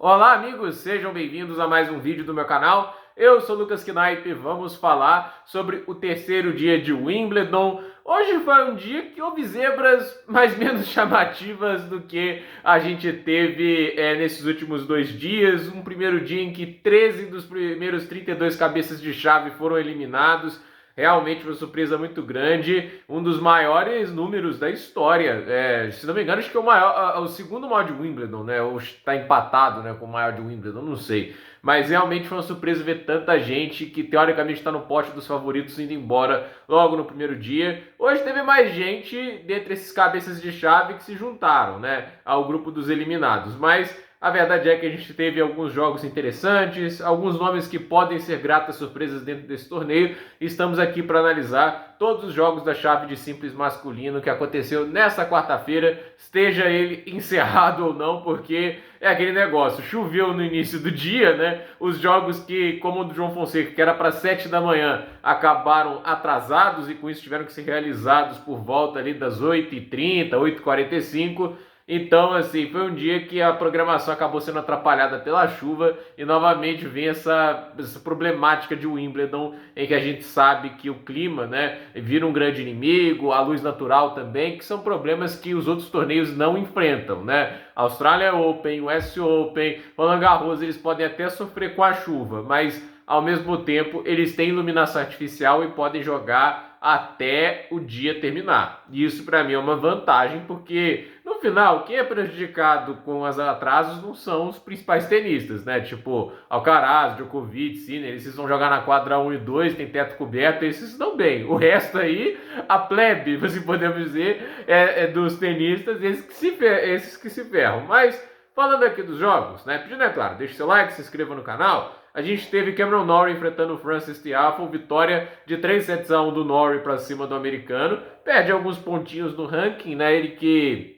Olá amigos, sejam bem-vindos a mais um vídeo do meu canal. Eu sou Lucas Knipe e vamos falar sobre o terceiro dia de Wimbledon. Hoje foi um dia que houve zebras mais menos chamativas do que a gente teve nesses últimos 2 dias. Um primeiro dia em que 13 dos primeiros 32 cabeças de chave foram eliminados. Realmente uma surpresa muito grande, um dos maiores números da história. Se não me engano, acho que é o segundo maior de Wimbledon, né? Ou está empatado, né, com o maior de Wimbledon, não sei. Mas realmente foi uma surpresa ver tanta gente que teoricamente está no pote dos favoritos indo embora logo no primeiro dia. Hoje teve mais gente dentre esses cabeças de chave que se juntaram, né, ao grupo dos eliminados. Mas a verdade é que a gente teve alguns jogos interessantes, alguns nomes que podem ser gratas surpresas dentro desse torneio. Estamos aqui para analisar todos os jogos da chave de simples masculino que aconteceu nessa quarta-feira, esteja ele encerrado ou não, porque é aquele negócio, choveu no início do dia, né? Os jogos que, como o do João Fonseca, que era para 7 da manhã, acabaram atrasados e com isso tiveram que ser realizados por volta ali das 8h30, 8h45. Então, assim, foi um dia que a programação acabou sendo atrapalhada pela chuva e novamente vem essa problemática de Wimbledon, em que a gente sabe que o clima, né, vira um grande inimigo, a luz natural também, que são problemas que os outros torneios não enfrentam, né? Australia Open, US Open, Roland Garros, eles podem até sofrer com a chuva, mas ao mesmo tempo eles têm iluminação artificial e podem jogar até o dia terminar. E isso para mim é uma vantagem, porque no final quem é prejudicado com os atrasos não são os principais tenistas, né? Tipo Alcaraz, Djokovic, Sinner, esses vão jogar na quadra 1 e 2, tem teto coberto, esses estão bem. O resto aí, a plebe, se podemos dizer, é dos tenistas, esses que se ferram. Mas falando aqui dos jogos, né? Pedindo, é claro, deixe seu like, se inscreva no canal. A gente teve Cameron Norrie enfrentando o Frances Tiafoe, vitória de 3-1 do Norrie para cima do americano. Perde alguns pontinhos no ranking, né? Ele que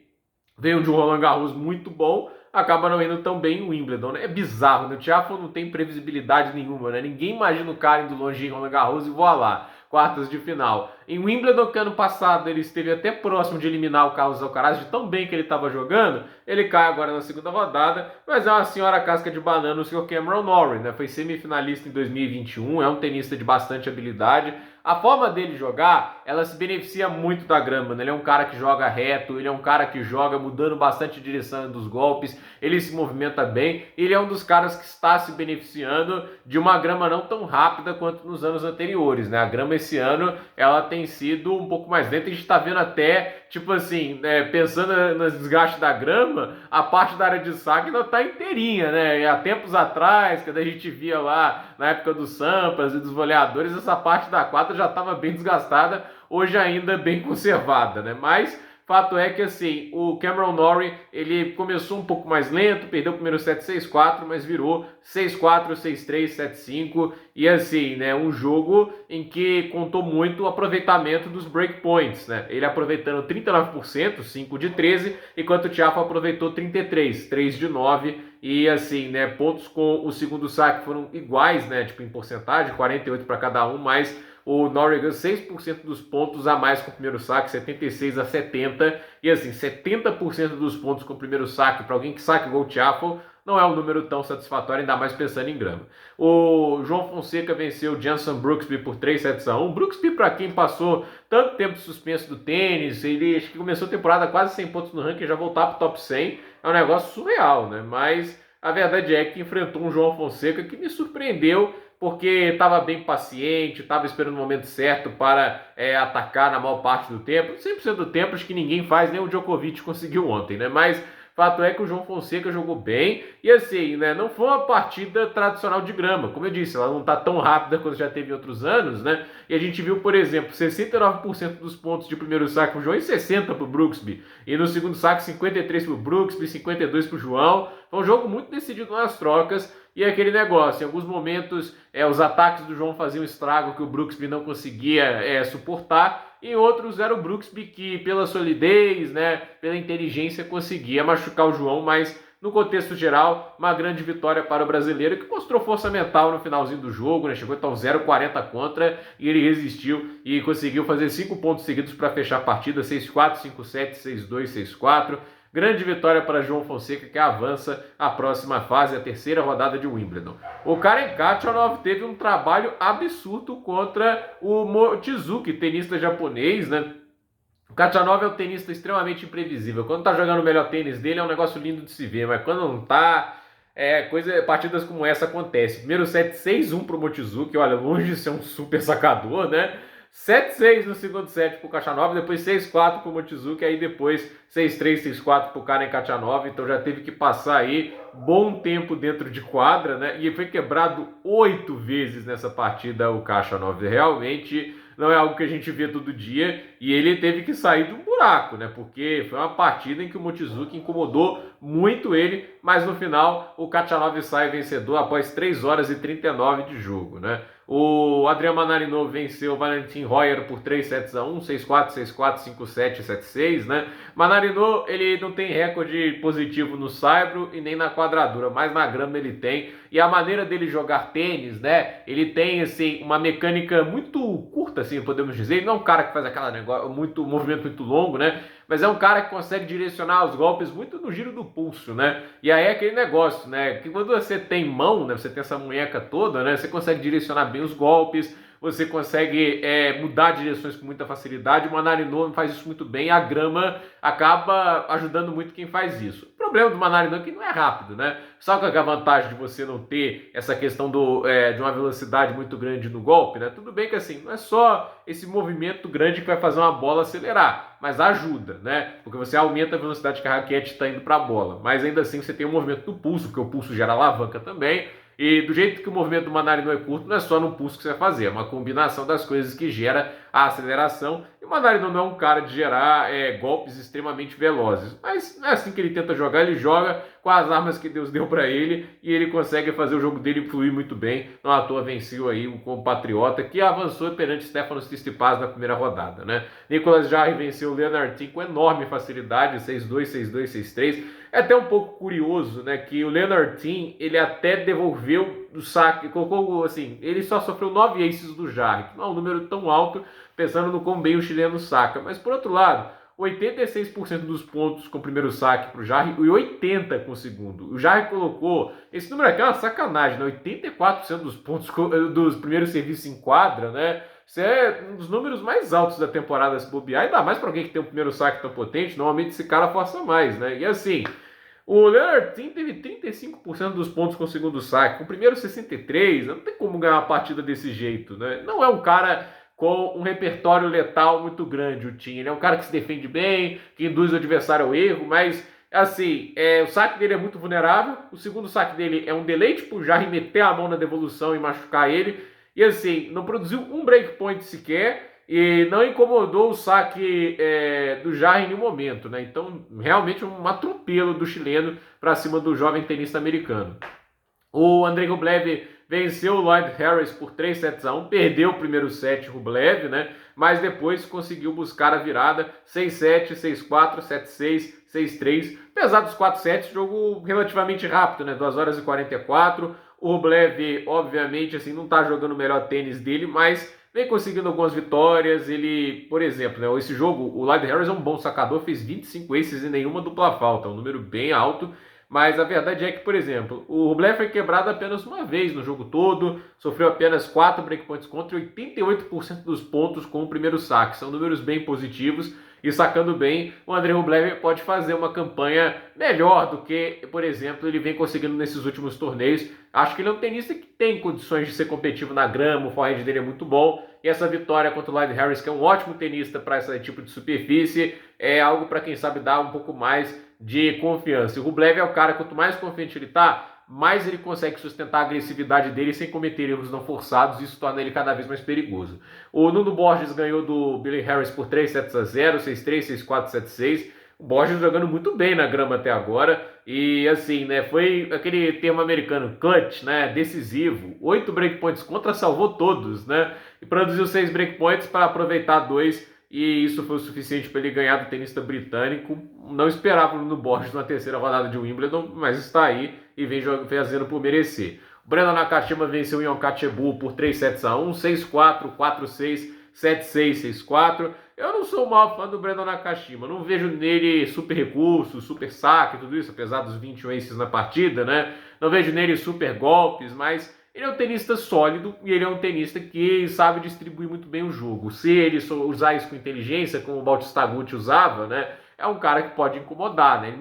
veio de um Roland Garros muito bom, acaba não indo tão bem em Wimbledon, né? É bizarro, né? O Tiafoe não tem previsibilidade nenhuma, né? Ninguém imagina o cara indo longe em Roland Garros e voa lá, quartas de final. Em Wimbledon, que ano passado ele esteve até próximo de eliminar o Carlos Alcaraz, de tão bem que ele estava jogando, ele cai agora na segunda rodada, mas é uma senhora casca de banana o senhor Cameron Norrie, né? Foi semifinalista em 2021, é um tenista de bastante habilidade. A forma dele jogar, ela se beneficia muito da grama, né? Ele é um cara que joga reto, ele é um cara que joga mudando bastante a direção dos golpes, ele se movimenta bem, ele é um dos caras que está se beneficiando de uma grama não tão rápida quanto nos anos anteriores, né? A grama esse ano, ela tem sido um pouco mais lenta, a gente está vendo até, tipo assim, né, pensando no desgaste da grama, a parte da área de saque ainda está inteirinha, né? E há tempos atrás, quando a gente via lá, na época dos Sampras e dos voleadores, essa parte da quadra já estava bem desgastada, hoje ainda bem conservada, né? Mas fato é que assim, o Cameron Norrie, ele começou um pouco mais lento, perdeu o primeiro set 6-4, mas virou 6-4, 6-3, 7-5, e assim, né, um jogo em que contou muito o aproveitamento dos breakpoints, né? Ele aproveitando 39%, 5 de 13, enquanto o Tiafoe aproveitou 33, 3 de 9, e assim, né, pontos com o segundo saque foram iguais, né, tipo em porcentagem, 48 para cada um, mas o Norrie ganhou 6% dos pontos a mais com o primeiro saque, 76-70, e assim, 70% dos pontos com o primeiro saque para alguém que saque igual o Tiafoe não é um número tão satisfatório, ainda mais pensando em grama. O João Fonseca venceu o Janson Brooksby por 3-1. Brooksby, para quem passou tanto tempo suspenso do tênis, ele acho que começou a temporada quase 100 pontos no ranking, já voltar para o top 100, é um negócio surreal, né? Mas a verdade é que enfrentou um João Fonseca que me surpreendeu, porque estava bem paciente, estava esperando o momento certo para atacar na maior parte do tempo. 100% do tempo, acho que ninguém faz, nem o Djokovic conseguiu ontem, né? Mas fato é que o João Fonseca jogou bem e assim, né, não foi uma partida tradicional de grama. Como eu disse, ela não está tão rápida quanto já teve em outros anos, né? E a gente viu, por exemplo, 69% dos pontos de primeiro saque para o João e 60% para o Brooksby. E no segundo saque, 53% para o Brooksby, 52% para o João. Foi um jogo muito decidido nas trocas. E aquele negócio, em alguns momentos os ataques do João faziam estrago que o Brooksby não conseguia suportar, e em outros era o Brooksby que pela solidez, né, pela inteligência conseguia machucar o João, mas no contexto geral, uma grande vitória para o brasileiro que mostrou força mental no finalzinho do jogo, né, chegou a estar um 0,40 contra e ele resistiu e conseguiu fazer 5 pontos seguidos para fechar a partida, 6-4, 5-7, 6-2, 6-4. Grande vitória para João Fonseca, que avança à próxima fase, a terceira rodada de Wimbledon. O Karen Khachanov teve um trabalho absurdo contra o Mochizuki, tenista japonês, né? O Khachanov é um tenista extremamente imprevisível. Quando tá jogando o melhor tênis dele é um negócio lindo de se ver, mas quando não tá, partidas como essa acontecem. Primeiro set 6-1 pro Mochizuki, olha, longe de ser um super sacador, né? 7-6 no segundo set pro Khachanov, depois 6-4 pro Mochizuki, aí depois 6-3, 6-4 pro Karen Khachanov, então já teve que passar aí bom tempo dentro de quadra, né? E foi quebrado 8 vezes nessa partida o Khachanov. Realmente não é algo que a gente vê todo dia, e ele teve que sair de um buraco, né? Porque foi uma partida em que o Mochizuki incomodou muito ele, mas no final o Khachanov sai vencedor após 3 horas e 39 de jogo, né? O Adrian Manarino venceu o Valentin Royer por 3-1, 6-4, 6-4, 5-7, 7-6, né? Manarino, ele não tem recorde positivo no saibro e nem na quadradura, mas na grama ele tem. E a maneira dele jogar tênis, né? Ele tem, assim, uma mecânica muito curta, assim, podemos dizer. Ele não é um cara que faz aquela negócio, um movimento muito longo, né? Mas é um cara que consegue direcionar os golpes muito no giro do pulso, né? E aí é aquele negócio, né? Que quando você tem mão, né? Você tem essa munheca toda, né? Você consegue direcionar bem os golpes, você consegue mudar direções com muita facilidade. O Manarino faz isso muito bem, a grama acaba ajudando muito quem faz isso. O problema do Manarino é que não é rápido, né? Sabe qual é a vantagem de você não ter essa questão de uma velocidade muito grande no golpe, né? Tudo bem que assim, não é só esse movimento grande que vai fazer uma bola acelerar, mas ajuda, né? Porque você aumenta a velocidade que a raquete está indo para a bola, mas ainda assim você tem um movimento do pulso, porque o pulso gera alavanca também. E do jeito que o movimento do Manarino é curto, não é só no pulso que você vai fazer, é uma combinação das coisas que gera a aceleração. E o Manarino não é um cara de gerar golpes extremamente velozes, mas não é assim que ele tenta jogar, ele joga com as armas que Deus deu para ele e ele consegue fazer o jogo dele fluir muito bem. Não à toa venceu aí o compatriota que avançou perante Stefanos Tsitsipas na primeira rodada, né? Nicolas Jarry venceu o Leonard Tim com enorme facilidade, 6-2, 6-2, 6-3. É até um pouco curioso, né, que o Leonard Tim, ele até devolveu o saque, colocou assim, ele só sofreu 9 aces do Jarry, que não é um número tão alto, pensando no quão bem o chileno saca. Mas por outro lado, 86% dos pontos com o primeiro saque para o Jarry e 80% com o segundo. O Jarry colocou, esse número aqui é uma sacanagem, né? 84% dos pontos dos primeiros serviços em quadra, né? Isso é um dos números mais altos da temporada se bobear, ainda mais para alguém que tem um primeiro saque tão potente, normalmente esse cara força mais, né? E assim, o Leonard Tim teve 35% dos pontos com o segundo saque, com o primeiro 63%, não tem como ganhar uma partida desse jeito, né? Não é um cara com um repertório letal muito grande, o Tim. Ele é um cara que se defende bem, que induz o adversário ao erro, mas assim, o saque dele é muito vulnerável, o segundo saque dele é um deleite pro Jarry meter a mão na devolução e machucar ele, e assim, não produziu um breakpoint sequer, e não incomodou o saque do Jarry em nenhum momento, né? Então, realmente um atropelo do chileno para cima do jovem tenista americano. O Andrei Rublev venceu o Lloyd Harris por 3-1, perdeu o primeiro set, Rublev, né? Mas depois conseguiu buscar a virada, 6-7, 6-4, 7-6, 6-3. Apesar dos 4 sets, jogo relativamente rápido, né? 2 horas e 44. O Rublev, obviamente, assim, não tá jogando o melhor tênis dele, mas vem conseguindo algumas vitórias. Ele, por exemplo, né, esse jogo, o Lloyd Harris é um bom sacador, fez 25 aces e nenhuma dupla falta, um número bem alto. Mas a verdade é que, por exemplo, o Rublev foi quebrado apenas uma vez no jogo todo, sofreu apenas 4 breakpoints contra e 88% dos pontos com o primeiro saque. São números bem positivos e, sacando bem, o Andrei Rublev pode fazer uma campanha melhor do que, por exemplo, ele vem conseguindo nesses últimos torneios. Acho que ele é um tenista que tem condições de ser competitivo na grama, o forehand dele é muito bom, e essa vitória contra o Lloyd Harris, que é um ótimo tenista para esse tipo de superfície, é algo para quem sabe dar um pouco mais de confiança. E o Rublev é o cara, quanto mais confiante ele tá, mais ele consegue sustentar a agressividade dele sem cometer erros não forçados, e isso torna ele cada vez mais perigoso. O Nuno Borges ganhou do Billy Harris por 3-0, 6-3, 6-4, 7-6. O Borges jogando muito bem na grama até agora, e assim, né, foi aquele termo americano, clutch, né, decisivo. 8 breakpoints contra, salvou todos, né, e produziu 6 breakpoints para aproveitar 2, e isso foi o suficiente para ele ganhar do tenista britânico. Não esperava o Nuno Borges na terceira rodada de Wimbledon, mas está aí e vem fazendo por merecer. O Brandon Nakashima venceu o Ion Kachebu por 3-1, 6-4, 4-6, 7-6, 6-4. eu não sou o maior fã do Brandon Nakashima, não vejo nele super recursos, super saque, tudo isso, apesar dos 21 aces na partida, né? Não vejo nele super golpes, mas ele é um tenista sólido e ele é um tenista que sabe distribuir muito bem o jogo. Se ele usar isso com inteligência, como o Bautista Agut usava, né? É um cara que pode incomodar, né?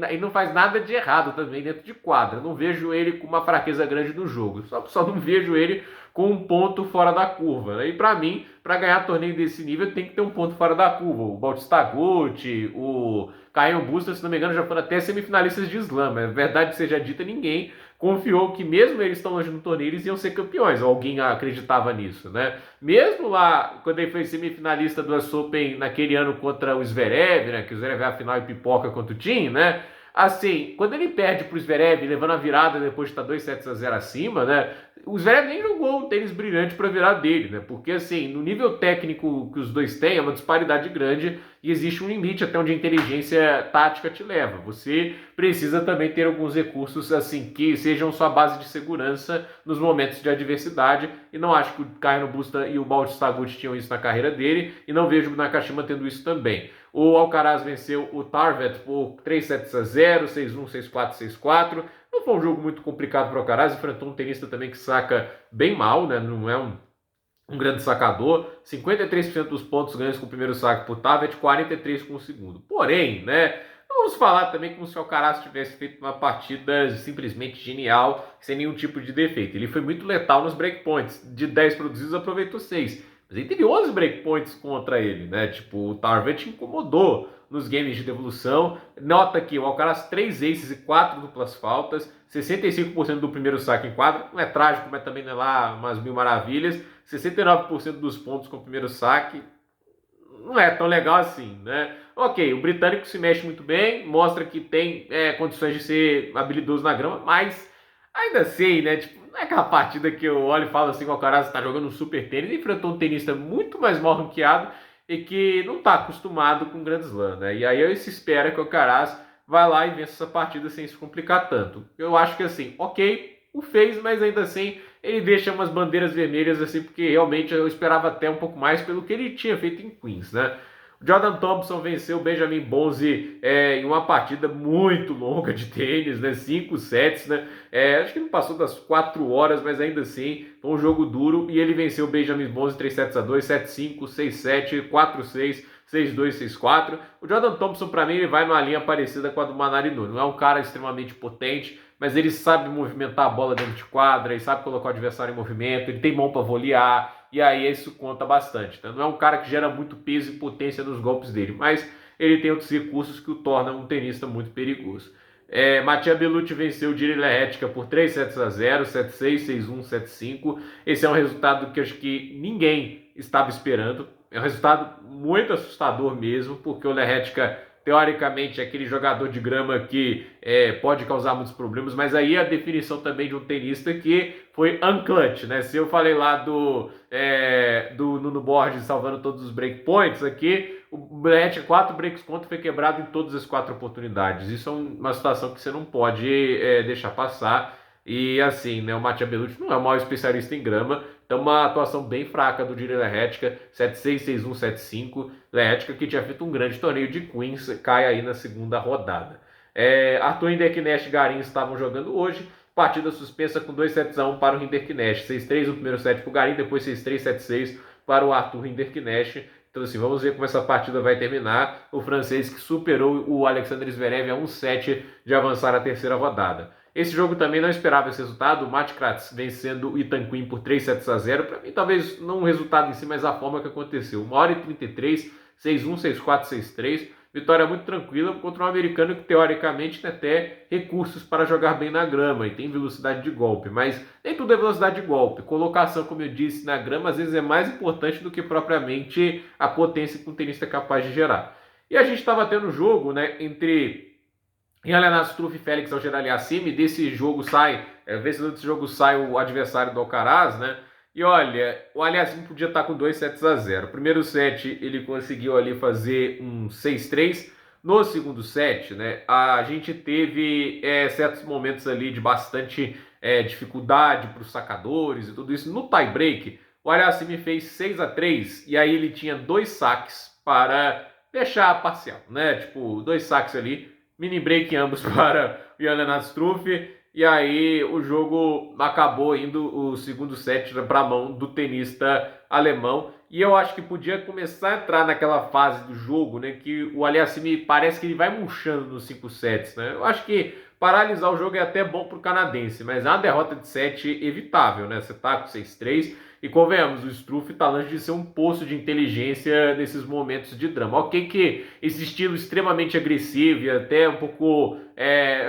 Ele não faz nada de errado também dentro de quadra. Eu não vejo ele com uma fraqueza grande no jogo. Só não vejo ele com um ponto fora da curva, né? E para mim, para ganhar torneio desse nível, tem que ter um ponto fora da curva. O Bautista Agut, o Kyle Busta, se não me engano, já foram até semifinalistas de slam. É verdade seja dita, ninguém confiou que mesmo eles estão longe no torneio, eles iam ser campeões. Alguém acreditava nisso, né? Mesmo lá, quando ele foi semifinalista do US Open naquele ano contra o Zverev, né? Que o Zverev é a final e pipoca contra o Thiem, né? Assim, quando ele perde pro Zverev, levando a virada depois de estar 2-0 acima, né? O Zverev nem jogou um tênis brilhante para virar dele, né? Porque, assim, no nível técnico que os dois têm, é uma disparidade grande e existe um limite até onde a inteligência tática te leva. Você precisa também ter alguns recursos, assim, que sejam sua base de segurança nos momentos de adversidade. E não acho que o Kyle Busta e o Bautista Agut tinham isso na carreira dele e não vejo o Nakashima tendo isso também. O Alcaraz venceu o Tarvet por 3-0, 6-1, 6-4, 6-4. Não foi um jogo muito complicado para o Alcaraz, enfrentou um tenista também que saca bem mal, né? Não é um grande sacador. 53% dos pontos ganhos com o primeiro saque por Tarvet, 43% com o segundo. Porém, né? Vamos falar também como se o Alcaraz tivesse feito uma partida simplesmente genial, sem nenhum tipo de defeito. Ele foi muito letal nos breakpoints. De 10 produzidos, aproveitou 6. Mas ele teve 11 breakpoints contra ele, né? Tipo, o Tarvet incomodou nos games de devolução. Nota que o Alcaraz 3 aces e 4 duplas faltas, 65% do primeiro saque em quadra. Não é trágico, mas também não é lá umas mil maravilhas. 69% dos pontos com o primeiro saque. Não é tão legal assim, né? Ok, o britânico se mexe muito bem, mostra que tem condições de ser habilidoso na grama, mas ainda assim, né? Tipo, não é aquela partida que eu olho e falo assim, o Alcaraz está jogando um super tênis, enfrentou um tenista muito mais mal ranqueado e que não está acostumado com Grand Slam, né? E aí se espera que o Alcaraz vá lá e vença essa partida sem se complicar tanto. Eu acho que assim, ok, o fez, mas ainda assim ele deixa umas bandeiras vermelhas assim, porque realmente eu esperava até um pouco mais pelo que ele tinha feito em Queens, né? Jordan Thompson venceu o Benjamin Bonzi em uma partida muito longa de tênis, né? 5 sets, né? Acho que não passou das 4 horas, mas ainda assim foi um jogo duro e ele venceu o Benjamin Bonzi 3-2, 7-5, 6-7, 4-6, 6-2, 6-4. O Jordan Thompson, para mim, ele vai numa linha parecida com a do Manarino. Não é um cara extremamente potente, mas ele sabe movimentar a bola dentro de quadra, ele sabe colocar o adversário em movimento, ele tem mão para volear, e aí isso conta bastante. Então, não é um cara que gera muito peso e potência nos golpes dele, mas ele tem outros recursos que o tornam um tenista muito perigoso. Mattia Bellucci venceu o Jiří Lehecka por 3-0, 7-6, 6-1, 7-5. Esse é um resultado que acho que ninguém estava esperando. É um resultado muito assustador mesmo, porque o Lehecka, teoricamente, é aquele jogador de grama que pode causar muitos problemas, mas aí é a definição também de um tenista que foi unclutch, né? Se eu falei lá do Nuno Borges salvando todos os breakpoints, aqui o Lehecka 4 breaks contra foi quebrado em todas as 4 oportunidades. Isso é uma situação que você não pode deixar passar. E assim, né, o Mattia Bellucci não é o maior especialista em grama, então uma atuação bem fraca do Jiří Lehecka, 7-6, 6-1, 7-5. Lehecka, que tinha feito um grande torneio de Queens, cai aí na segunda rodada. Arthur Hinderknecht e Garin estavam jogando hoje, partida suspensa com 2-7-1 para o Hinderknecht, 6-3 no primeiro set para o Garin, depois 6-3, 7-6 para o Arthur Hinderknecht. Então assim, vamos ver como essa partida vai terminar. O francês que superou o Alexander Zverev a 1 set de avançar à terceira rodada. Esse jogo também não esperava esse resultado, o Matt Kratz vencendo o Ethan Quinn por 3-0. Para mim, talvez não o resultado em si, mas a forma que aconteceu. 1h33, 6-1, 6-4, 6-3. Vitória muito tranquila contra um americano que, teoricamente, tem até recursos para jogar bem na grama e tem velocidade de golpe. Mas nem tudo é velocidade de golpe. Colocação, como eu disse, na grama, às vezes é mais importante do que propriamente a potência que um tenista é capaz de gerar. E a gente estava tendo um jogo, né, entre Helena Struff e Félix Auger-Aliassime. Desse jogo sai, vencedor desse jogo sai o adversário do Alcaraz, né? E olha, o Aliassime podia estar com 2-0. Primeiro set ele conseguiu ali fazer um 6-3. No segundo set, né, a gente teve certos momentos ali de bastante dificuldade para os sacadores e tudo isso. No tie-break, o Aliassime fez 6-3 e aí ele tinha 2 saques para fechar a parcial, né? Tipo, 2 saques ali, mini break ambos para o Jan-Lennard Struff, e aí o jogo acabou indo o segundo set para a mão do tenista alemão, e eu acho que podia começar a entrar naquela fase do jogo, né, que o Aliassime parece que ele vai murchando nos 5 sets, né? Eu acho que paralisar o jogo é até bom para o canadense, mas é uma derrota de set evitável, né? Você tá com 6-3 e convenhamos, o Struff tá longe de ser um poço de inteligência nesses momentos de drama. Ok que esse estilo extremamente agressivo e até um pouco,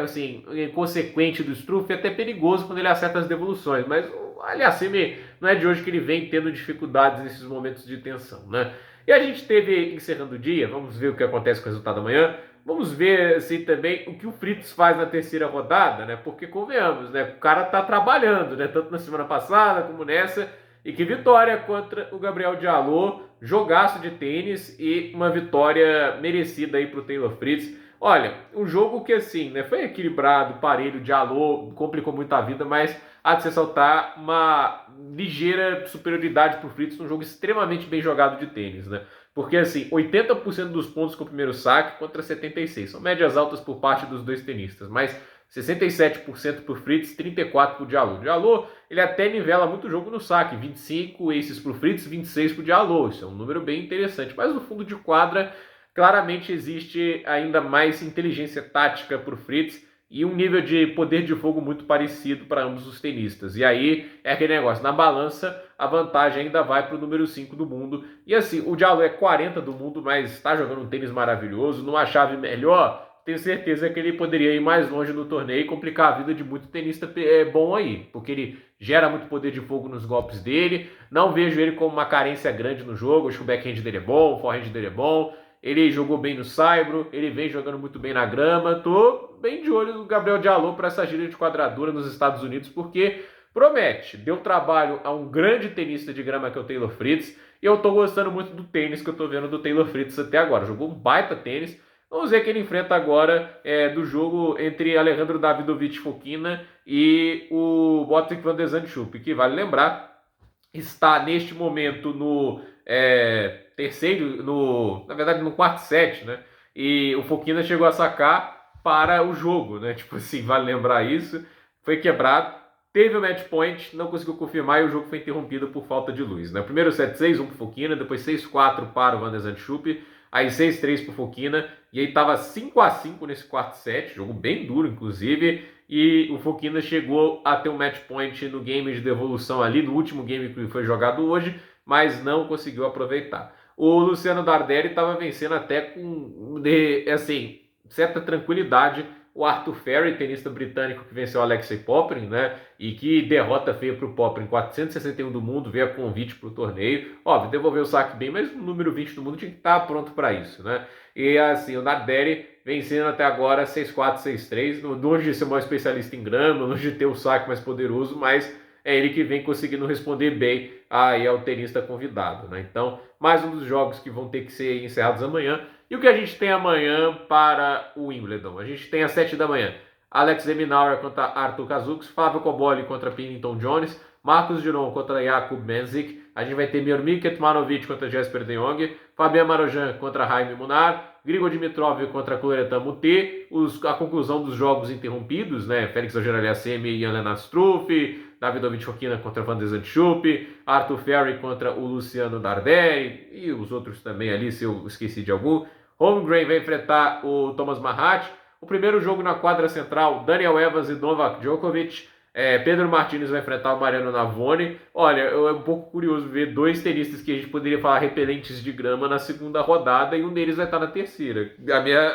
assim, inconsequente do Struff é até perigoso quando ele acerta as devoluções, mas o Aliassime não é de hoje que ele vem tendo dificuldades nesses momentos de tensão, né? E a gente teve, encerrando o dia, vamos ver o que acontece com o resultado amanhã. Vamos ver assim, também o que o Fritz faz na terceira rodada, né? Porque convenhamos, né? O cara tá trabalhando, né? Tanto na semana passada como nessa. E que vitória contra o Gabriel Diallo, jogaço de tênis e uma vitória merecida aí pro Taylor Fritz. Olha, um jogo que assim, né? Foi equilibrado, parelho, Diallo complicou muito a vida, mas há de se ressaltar uma ligeira superioridade pro Fritz num jogo extremamente bem jogado de tênis, né? Porque, assim, 80% dos pontos com o primeiro saque contra 76%. São médias altas por parte dos dois tenistas, mas 67% por Fritz, 34% por Diallo. Diallo, ele até nivela muito o jogo no saque. 25 aces por Fritz, 26 por Diallo. Isso é um número bem interessante. Mas no fundo de quadra, claramente existe ainda mais inteligência tática por Fritz e um nível de poder de fogo muito parecido para ambos os tenistas. E aí é aquele negócio, na balança a vantagem ainda vai para o número 5 do mundo. E assim, o Diallo é 40 do mundo, mas está jogando um tênis maravilhoso, numa chave melhor, tenho certeza que ele poderia ir mais longe no torneio e complicar a vida de muito tenista bom aí, porque ele gera muito poder de fogo nos golpes dele, não vejo ele como uma carência grande no jogo, acho que o backhand dele é bom, o forehand dele é bom, ele jogou bem no saibro, ele vem jogando muito bem na grama. Tô bem de olho no Gabriel Diallo para essa gira de quadradura nos Estados Unidos, porque promete. Deu trabalho a um grande tenista de grama que é o Taylor Fritz, e eu tô gostando muito do tênis que eu tô vendo do Taylor Fritz até agora. Jogou um baita tênis. Vamos ver quem ele enfrenta agora do jogo entre Alejandro Davidovich Fokina e o Botic van de Zandschulp, que vale lembrar, está neste momento no terceiro, na verdade no quarto set, né? E o Fokina chegou a sacar para o jogo, né? Tipo assim, vale lembrar isso. Foi quebrado, teve o match point, não conseguiu confirmar e o jogo foi interrompido por falta de luz, né? Primeiro set 6-1 para o Fokina, depois 6-4 para o Van de Zandschulp, aí 6-3 para o Fokina, e aí estava 5-5 nesse quarto set, jogo bem duro inclusive, e o Fokina chegou a ter um match point no game de devolução ali, no último game que foi jogado hoje, mas não conseguiu aproveitar. O Luciano Dardelli estava vencendo até com, assim, certa tranquilidade o Arthur Ferry, tenista britânico que venceu o Alexei Popyrin, né? E que derrota feia para o Popyrin, 461 do mundo, veio a convite para o torneio. Óbvio, devolveu o saque bem, mas o número 20 do mundo tinha que estar pronto para isso, né? E assim, o Nardelli vencendo até agora 6-4, 6-3, longe de ser o maior especialista em grama, longe de ter o saque mais poderoso, mas é ele que vem conseguindo responder bem aí ao tenista convidado, né? Então, mais um dos jogos que vão ter que ser encerrados amanhã. E o que a gente tem amanhã para o Wimbledon? A gente tem às 7 da manhã Alex de Minaur contra Arthur Cazux, Fábio Cobolli contra Pennington Jones, Marcos Giron contra Jakub Menzik, a gente vai ter Miomir Kecmanovic contra Jesper de Jong, Fabien Marojan contra Jaime Munar, Grigor Dimitrov contra Floretan Moutet, a conclusão dos jogos interrompidos, né? Félix Auger-Aliassime e Jan-Lennard Struff, Davidovich Fokina contra Van de Zandschulp, Arthur Ferry contra o Luciano Dardelli e os outros também ali, se eu esqueci de algum. Holmgren vai enfrentar o Thomas Mahat. O primeiro jogo na quadra central, Daniel Evans e Novak Djokovic. Pedro Martins vai enfrentar o Mariano Navone. Olha, é um pouco curioso ver dois tenistas que a gente poderia falar repelentes de grama na segunda rodada e um deles vai estar na terceira.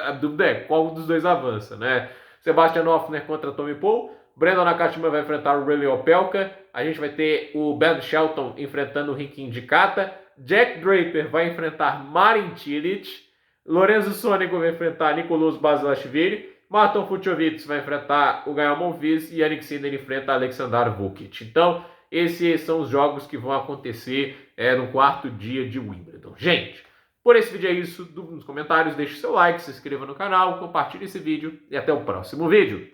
A dúvida é qual dos dois avança, né? Sebastian Hoffner contra Tommy Paul. Brandon Nakashima vai enfrentar o Riley Opelka. A gente vai ter o Ben Shelton enfrentando o Ricky Indicata. Jack Draper vai enfrentar Marin Cilic. Lorenzo Sonego vai enfrentar Nicolas Basilashvili. Marton Fucsovics vai enfrentar o Gael Monfils e Yannick Sinner enfrenta Alexander Vukic. Então, esses são os jogos que vão acontecer no quarto dia de Wimbledon. Gente, por esse vídeo é isso. Nos comentários, deixe seu like, se inscreva no canal, compartilhe esse vídeo e até o próximo vídeo.